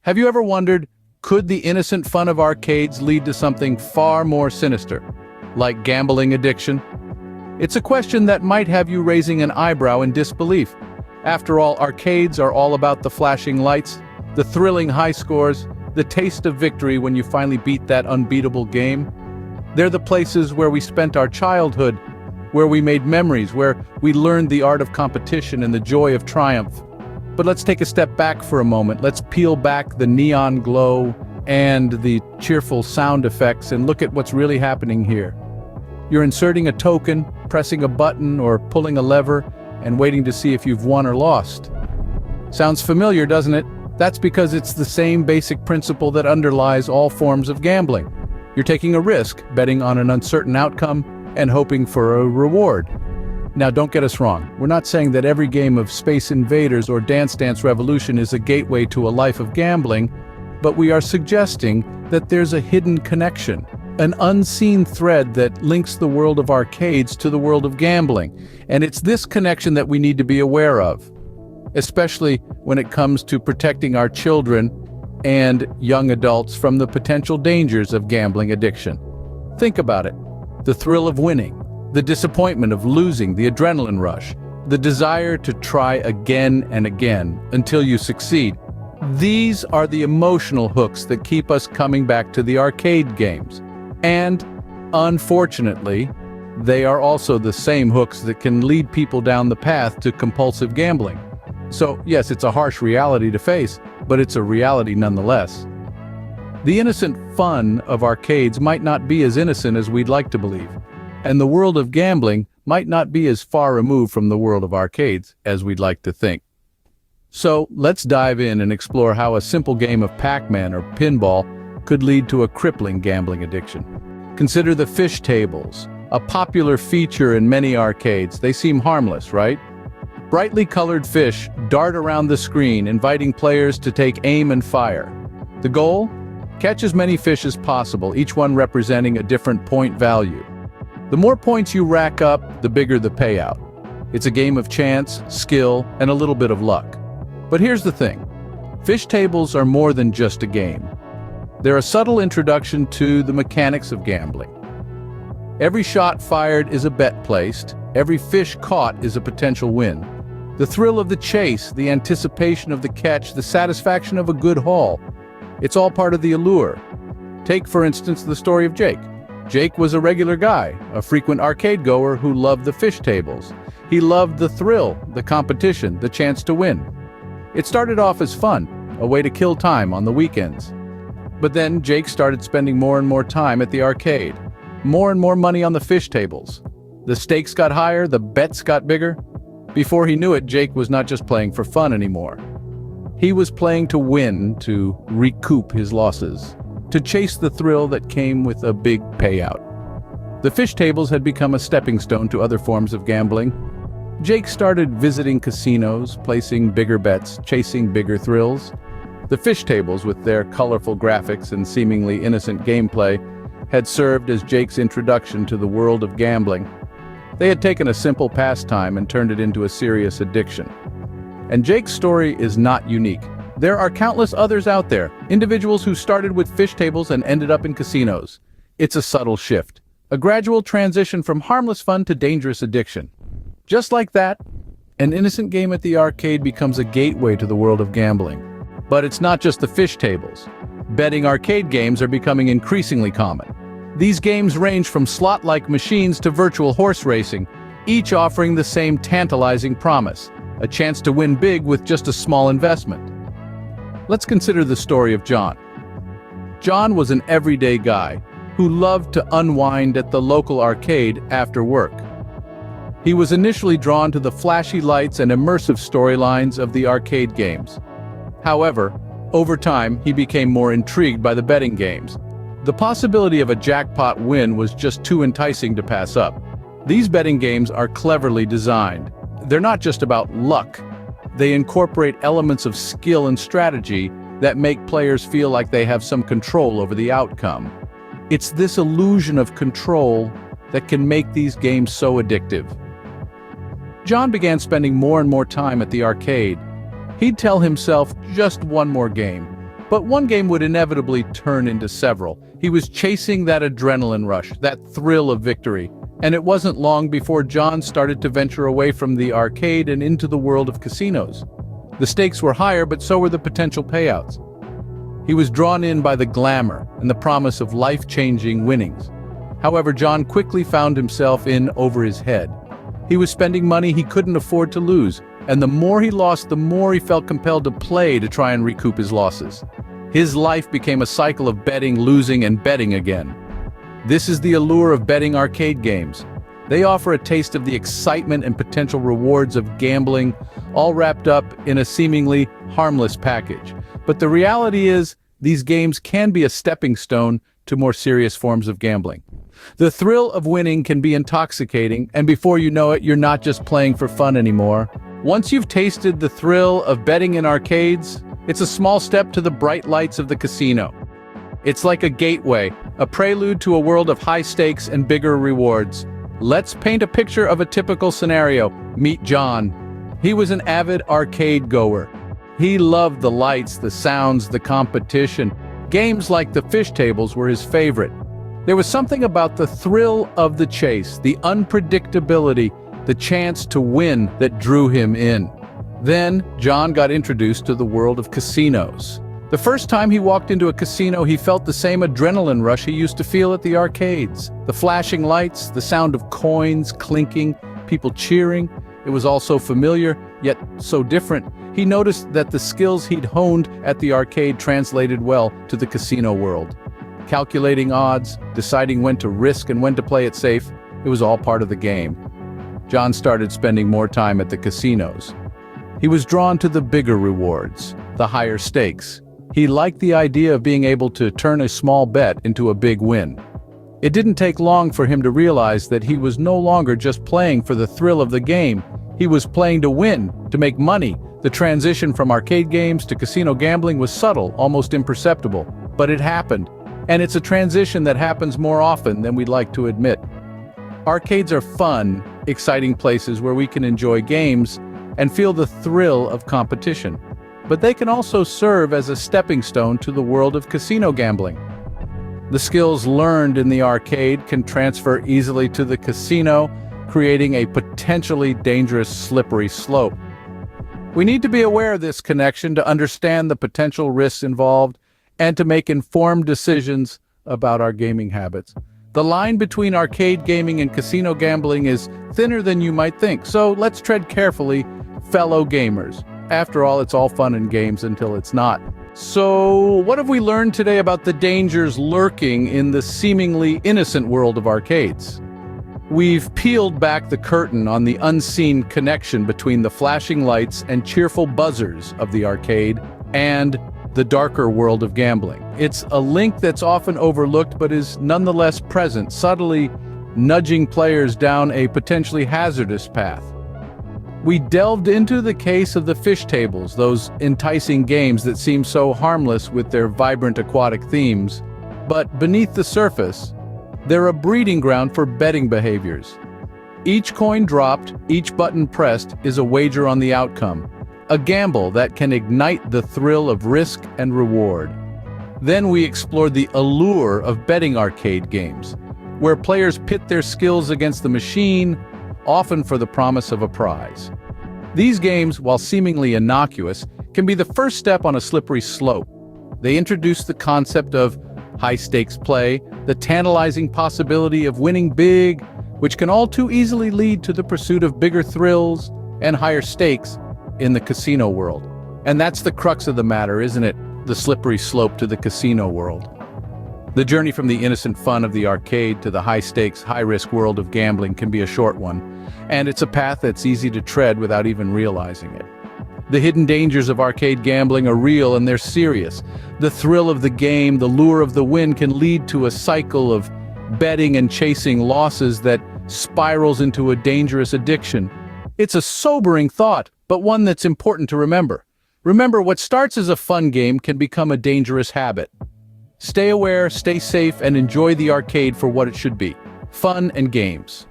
Have you ever wondered, could the innocent fun of arcades lead to something far more sinister, like gambling addiction? It's a question that might have you raising an eyebrow in disbelief. After all, arcades are all about the flashing lights, the thrilling high scores, the taste of victory when you finally beat that unbeatable game. They're the places where we spent our childhood, where we made memories, where we learned the art of competition and the joy of triumph. But let's take a step back for a moment. Let's peel back the neon glow and the cheerful sound effects and look at what's really happening here. You're inserting a token, pressing a button, or pulling a lever, and waiting to see if you've won or lost. Sounds familiar, doesn't it? That's because it's the same basic principle that underlies all forms of gambling. You're taking a risk, betting on an uncertain outcome, and hoping for a reward. Now, don't get us wrong. We're not saying that every game of Space Invaders or Dance Dance Revolution is a gateway to a life of gambling, but we are suggesting that there's a hidden connection, an unseen thread that links the world of arcades to the world of gambling. And it's this connection that we need to be aware of, especially when it comes to protecting our children and young adults from the potential dangers of gambling addiction. Think about it. The thrill of winning, the disappointment of losing, the adrenaline rush, the desire to try again and again until you succeed. These are the emotional hooks that keep us coming back to the arcade games. And, unfortunately, they are also the same hooks that can lead people down the path to compulsive gambling. So, yes, it's a harsh reality to face, but it's a reality nonetheless. The innocent fun of arcades might not be as innocent as we'd like to believe, and the world of gambling might not be as far removed from the world of arcades as we'd like to think. So, let's dive in and explore how a simple game of Pac-Man or pinball could lead to a crippling gambling addiction. Consider the fish tables, a popular feature in many arcades. They seem harmless, right? Brightly colored fish dart around the screen, inviting players to take aim and fire. The goal? Catch as many fish as possible, each one representing a different point value. The more points you rack up, the bigger the payout. It's a game of chance, skill, and a little bit of luck. But here's the thing. Fish tables are more than just a game. They're a subtle introduction to the mechanics of gambling. Every shot fired is a bet placed. Every fish caught is a potential win. The thrill of the chase, the anticipation of the catch, the satisfaction of a good haul. It's all part of the allure. Take, for instance, the story of Jake. Jake was a regular guy, a frequent arcade goer who loved the fish tables. He loved the thrill, the competition, the chance to win. It started off as fun, a way to kill time on the weekends. But then Jake started spending more and more time at the arcade, more and more money on the fish tables. The stakes got higher, the bets got bigger. Before he knew it, Jake was not just playing for fun anymore. He was playing to win, to recoup his losses, to chase the thrill that came with a big payout. The fish tables had become a stepping stone to other forms of gambling. Jake started visiting casinos, placing bigger bets, chasing bigger thrills. The fish tables, with their colorful graphics and seemingly innocent gameplay, had served as Jake's introduction to the world of gambling. They had taken a simple pastime and turned it into a serious addiction. And Jake's story is not unique. There are countless others out there, individuals who started with fish tables and ended up in casinos. It's a subtle shift, a gradual transition from harmless fun to dangerous addiction. Just like that, an innocent game at the arcade becomes a gateway to the world of gambling. But it's not just the fish tables. Betting arcade games are becoming increasingly common. These games range from slot-like machines to virtual horse racing, each offering the same tantalizing promise, a chance to win big with just a small investment. Let's consider the story of John. John was an everyday guy who loved to unwind at the local arcade after work. He was initially drawn to the flashy lights and immersive storylines of the arcade games. However, over time, he became more intrigued by the betting games. The possibility of a jackpot win was just too enticing to pass up. These betting games are cleverly designed. They're not just about luck. They incorporate elements of skill and strategy that make players feel like they have some control over the outcome. It's this illusion of control that can make these games so addictive. John began spending more and more time at the arcade. He'd tell himself, just one more game, But one game would inevitably turn into several. He was chasing that adrenaline rush, that thrill of victory. And it wasn't long before John started to venture away from the arcade and into the world of casinos. The stakes were higher, but so were the potential payouts. He was drawn in by the glamour and the promise of life-changing winnings. However, John quickly found himself in over his head. He was spending money he couldn't afford to lose, and the more he lost, the more he felt compelled to play to try and recoup his losses. His life became a cycle of betting, losing, and betting again. This is the allure of betting arcade games. They offer a taste of the excitement and potential rewards of gambling, all wrapped up in a seemingly harmless package. But the reality is, these games can be a stepping stone to more serious forms of gambling. The thrill of winning can be intoxicating, and before you know it, you're not just playing for fun anymore. Once you've tasted the thrill of betting in arcades, it's a small step to the bright lights of the casino. It's like a gateway, a prelude to a world of high stakes and bigger rewards. Let's paint a picture of a typical scenario. Meet John. He was an avid arcade goer. He loved the lights, the sounds, the competition. Games like the fish tables were his favorite. There was something about the thrill of the chase, the unpredictability, the chance to win that drew him in. Then, John got introduced to the world of casinos. The first time he walked into a casino, he felt the same adrenaline rush he used to feel at the arcades. The flashing lights, the sound of coins clinking, people cheering. It was all so familiar, yet so different. He noticed that the skills he'd honed at the arcade translated well to the casino world. Calculating odds, deciding when to risk and when to play it safe, it was all part of the game. John started spending more time at the casinos. He was drawn to the bigger rewards, the higher stakes. He liked the idea of being able to turn a small bet into a big win. It didn't take long for him to realize that he was no longer just playing for the thrill of the game. He was playing to win, to make money. The transition from arcade games to casino gambling was subtle, almost imperceptible, but it happened. And it's a transition that happens more often than we'd like to admit. Arcades are fun, exciting places where we can enjoy games and feel the thrill of competition. But they can also serve as a stepping stone to the world of casino gambling. The skills learned in the arcade can transfer easily to the casino, creating a potentially dangerous slippery slope. We need to be aware of this connection to understand the potential risks involved and to make informed decisions about our gaming habits. The line between arcade gaming and casino gambling is thinner than you might think, so let's tread carefully, fellow gamers. After all, it's all fun and games until it's not. So, what have we learned today about the dangers lurking in the seemingly innocent world of arcades? We've peeled back the curtain on the unseen connection between the flashing lights and cheerful buzzers of the arcade and the darker world of gambling. It's a link that's often overlooked but is nonetheless present, subtly nudging players down a potentially hazardous path. We delved into the case of the fish tables, those enticing games that seem so harmless with their vibrant aquatic themes. But beneath the surface, they're a breeding ground for betting behaviors. Each coin dropped, each button pressed is a wager on the outcome, a gamble that can ignite the thrill of risk and reward. Then we explored the allure of betting arcade games, where players pit their skills against the machine, often for the promise of a prize. These games, while seemingly innocuous, can be the first step on a slippery slope. They introduce the concept of high-stakes play, the tantalizing possibility of winning big, which can all too easily lead to the pursuit of bigger thrills and higher stakes in the casino world. And that's the crux of the matter, isn't it? The slippery slope to the casino world. The journey from the innocent fun of the arcade to the high-stakes, high-risk world of gambling can be a short one, and it's a path that's easy to tread without even realizing it. The hidden dangers of arcade gambling are real and they're serious. The thrill of the game, the lure of the win can lead to a cycle of betting and chasing losses that spirals into a dangerous addiction. It's a sobering thought, but one that's important to remember. Remember, what starts as a fun game can become a dangerous habit. Stay aware, stay safe, and enjoy the arcade for what it should be: fun and games.